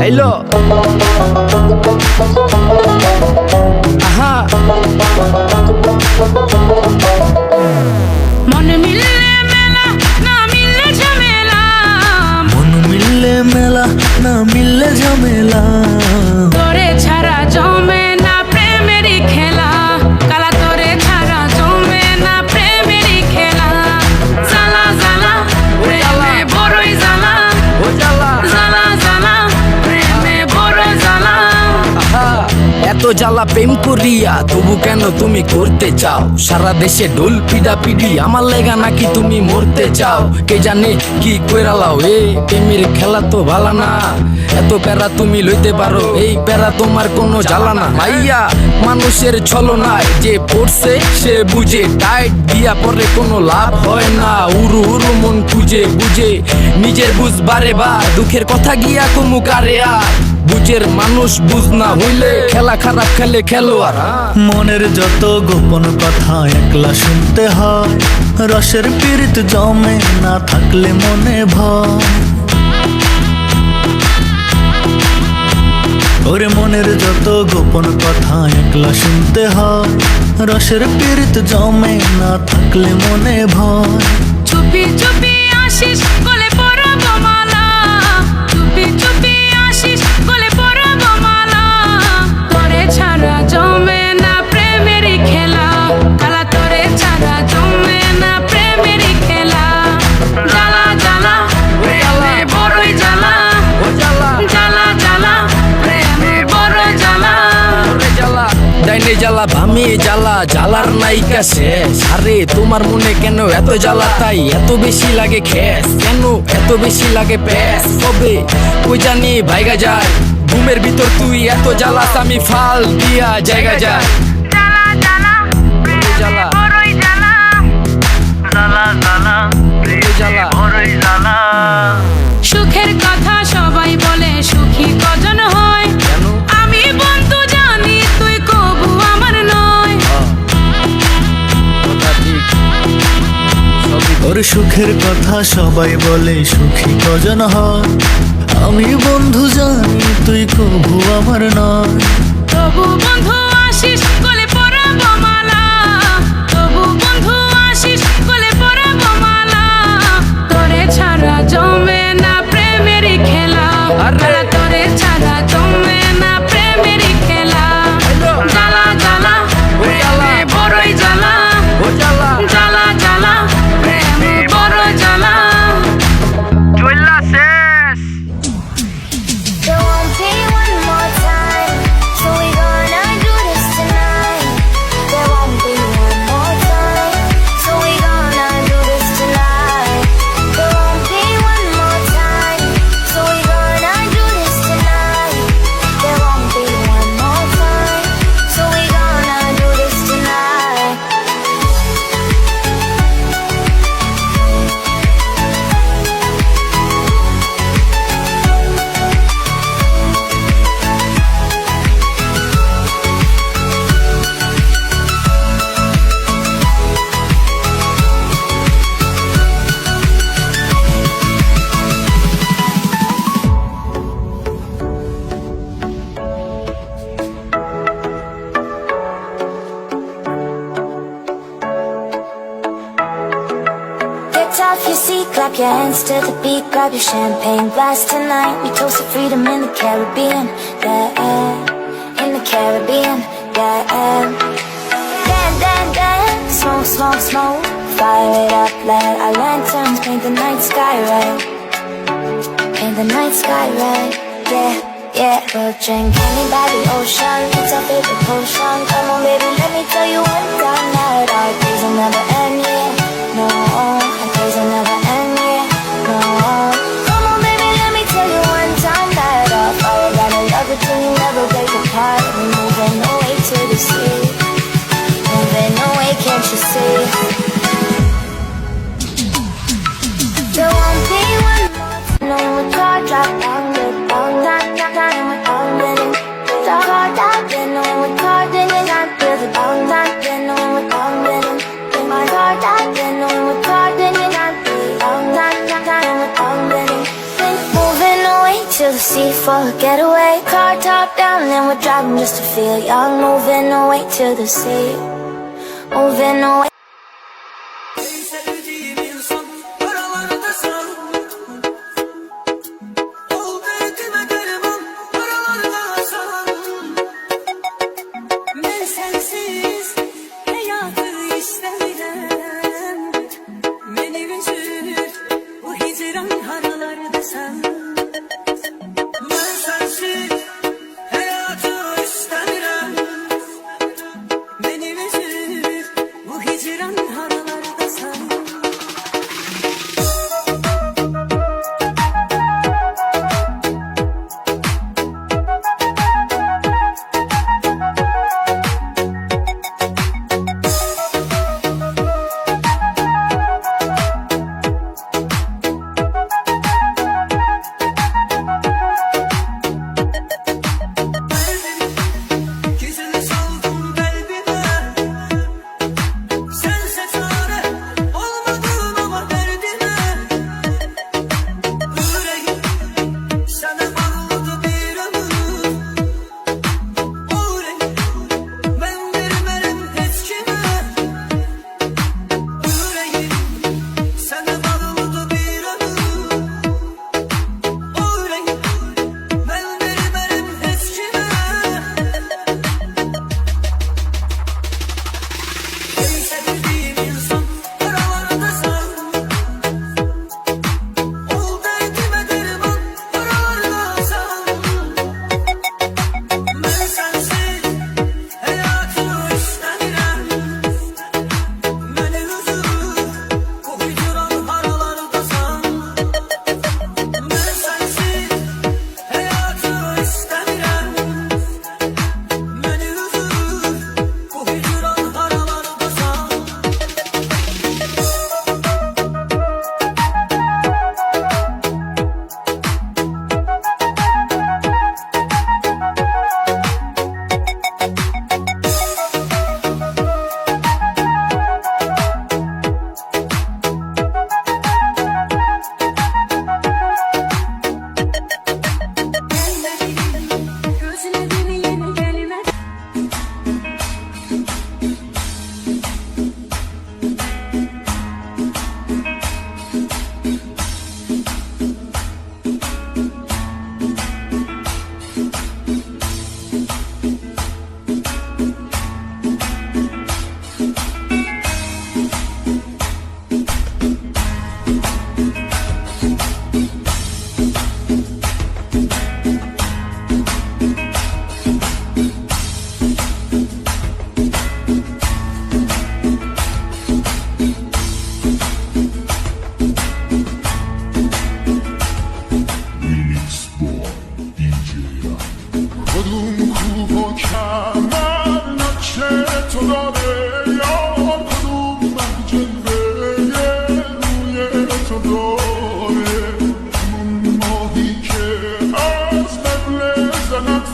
Hello. Aha. মন মিললে মেলা না মিললে ঝামেলা, মন মিললে মেলা না মিললে ঝামেলা, তোরে ছাড়া জমে না প্রেমেরই খেলা, কালা তোরে ছাড়া জমে না প্রেমেরই খেলা। জ্বালা জ্বালা প্রেমে বড়ই জ্বালা, ও জ্বালা জ্বালা জ্বালা প্রেমে বড় জ্বালা। আহা, এত জ্বালা প্রেম করিয়া তবু কেন তুমি করতে চাও? সারা দেশে ঢোল পিডা পিডি আমার লেগা নাকি তুমি মরতে চাও? কে জানে কি কইরালাও, এই প্রেমের খেলা তো ভালা না। এত প্যারা তুমি লইতে পারো, এই প্যারা তোমার কোনো জ্বালা না। মাইয়া মানুষের ছলনায় যে পড়ছে সে বুঝে, টাইট দিয়া পরে কোনো লাভ হয় না। উরু উরু মন খুঁজে বুঝে নিজের বুঝ বারে বার, দুঃখের কথা গিয়া কমু কারে আর। বুঝের মানুষ বুঝ না হইলে খেলা খারাপ খেলে খেলোয়াড়। মনের যত গোপন কথা একলা শুনতে হয়, রসের পীড়িত জমে না থাকলে মনে ভয়। ওরে মনের যত গোপন কথা একলা শুনতে হয়, রসের পীড়িত জমে না থাকলে মনে ভয়। চুপি চুপি আসিস গলে পরাব মালা, চুপি চুপি আসিস গলে পরাব মালা, তোরে ছাড়া জমে না প্রেমেরই খেলা, কালা তোরে ছাড়া জমে না প্রেমেরই খেলা। জ্বালা জ্বালা প্রেমে বড়ই জ্বালা, ও জ্বালা জ্বালা জ্বালা প্রেমে বড় জ্বালা। জ্বালা ডাইনে জ্বালা ভামে জ্বালা, জ্বালার নাইকা শেষ। আরে তোমার মনে কেন এত জ্বালা, তাই এত বেশি লাগে খেস? কেন এত বেশি লাগে প্যাস? কবে কই জানি ভাইগা যায়, ঘুমের ভিতর তুই এত জ্বালাস আমি ফাল দিয়া জায়গা যায়। জ্বালা জ্বালা জ্বালা বড়ই জ্বালা, জ্বালা জ্বালা জ্বালা বড়ই জ্বালা। সুখের কথা সবাই বলে সুখী কজন হয়, কেন? আমি বন্ধু জানি তুই কবু আমার নয়। কথা ঠিক, সবই ওর সুখের কথা সবাই বলে সুখী কজন হয়, আমি বন্ধু জানি তুই কভু আমার নয়। তবু বন্ধু আসিস গলে পরাব মালা, তবু বন্ধু আসিস গলে পরাব মালা, তোরে ছাড়া জমে না প্রেমেরই খেলা, কালা তোরে ছাড়া জমে না প্রেমেরই খেলা। জ্বালা জ্বালা প্রেমে বড়ই জ্বালা, ও জ্বালা জ্বালা জ্বালা প্রেমে বড় জ্বালা। There won't be one more time, so we gonna do this tonight. There won't be one more time, so we gonna do this tonight. There won't be one more time, so we gonna do this tonight. There won't be one more time, so we gonna do this tonight. Get off your seat, clap your hands to the beat, grab your champagne glass tonight. We toast to freedom in the Caribbean, yeah, in the Caribbean, yeah. Dance, dance, dance, smoke, smoke, smoke, fire it up, let our lanterns paint the night sky red, paint the night sky red, yeah, yeah. We'll drink honey by the ocean, it's our favorite potion. Come on, baby, let me tell you one time that our days will never end, yeah. No, our days will never end, yeah. No. Come on, baby, let me tell you one time that our fire gotta love it till you never break apart. We're moving away to the sea, moving away, can't you see? There won't be one more time, no more car drop down, get down, down, down, down, with all minute. The car down, get no more car, then you got to the down, down, get no more down, minute. In my empty for a getaway. Car top down and we're driving just to feel young. Moving away to the sea, moving away. Sevdiğim insan paralarda san. Oldu etime derman paralarda san. Ben sensiz hayatı istemem. Beni üzür bu hicran haralarda san. Ben sensiz hayatı istemem. Beni üzür bu hicran haralarda san. Gizli saldım kalbime. Sense çare olmadın ama derdime. Yüreğim sana bağladı bir ömür. Yüreğim ben vermem hiç kime. Yüreğim sana bağladı bir ömür. Yüreğim ben vermem hiç kime. Ey sevdiğim insan paralarda san. Oldu etime derman paralarda san. Ben sensiz hayatı istemem. Beni üzür bu hicran haralarda san. Ben sensiz hayatı istemem. Beni üzür bu hicran haralarda san. Gözlerini yeni gelmez. کدوم کوه و کمر نقش تو داره یار کدوم مه جلوه روی تو داره اون ماهی که از قبل زند